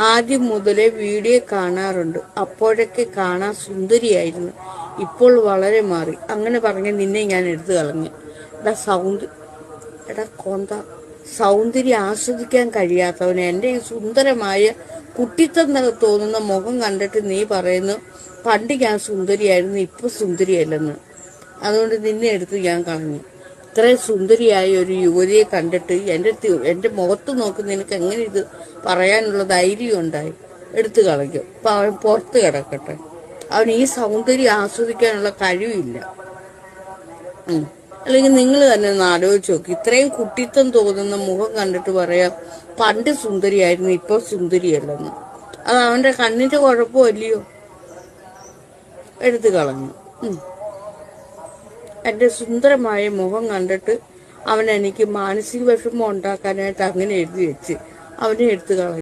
ആദ്യം മുതലേ വീഡിയോ കാണാറുണ്ട്. അപ്പോഴൊക്കെ കാണാൻ സുന്ദരിയായിരുന്നു. ഇപ്പോൾ വളരെ മാറി. അങ്ങനെ പറഞ്ഞ് നിന്നെ ഞാൻ എടുത്തു കളഞ്ഞു. എടാ കൊന്ത, സൗന്ദര്യം ആസ്വദിക്കാൻ കഴിയാത്തവന് എൻ്റെ ഈ സുന്ദരമായ കുട്ടിത്തം തോന്നുന്ന മുഖം കണ്ടിട്ട് നീ പറയുന്നു പണ്ട് ഞാൻ സുന്ദരിയായിരുന്നു, ഇപ്പൊ സുന്ദരിയല്ലെന്ന്. അതുകൊണ്ട് നിന്നെ എടുത്ത് ഞാൻ കളഞ്ഞു. ഇത്രയും സുന്ദരിയായ ഒരു യുവതിയെ കണ്ടിട്ട് എൻ്റെ മുഖത്ത് നോക്കി നിനക്ക് എങ്ങനെ ഇത് പറയാനുള്ള ധൈര്യം ഉണ്ടായി? എടുത്തു കളഞ്ഞു. അപ്പൊ അവൻ പുറത്ത് കിടക്കട്ടെ. അവൻ ഈ സൗന്ദര്യം ആസ്വദിക്കാനുള്ള കഴിവില്ല. അല്ലെങ്കിൽ നിങ്ങൾ തന്നെ ഒന്ന് ആലോചിച്ച് നോക്കി. ഇത്രയും കുട്ടിത്തം തോന്നുന്ന മുഖം കണ്ടിട്ട് പറയാം പണ്ട് സുന്ദരിയായിരുന്നു, ഇപ്പൊ സുന്ദരിയല്ലെന്ന്. അത് അവന്റെ കണ്ണിന്റെ കുഴപ്പമല്ലയോ? എടുത്തു കളഞ്ഞു. എൻ്റെ സുന്ദരമായ മുഖം കണ്ടിട്ട് അവൻ എനിക്ക് മാനസിക വിഷമം ഉണ്ടാക്കാനായിട്ട് അങ്ങനെ എഴുതി വെച്ച് അവനെ എടുത്തു കളഞ്ഞു.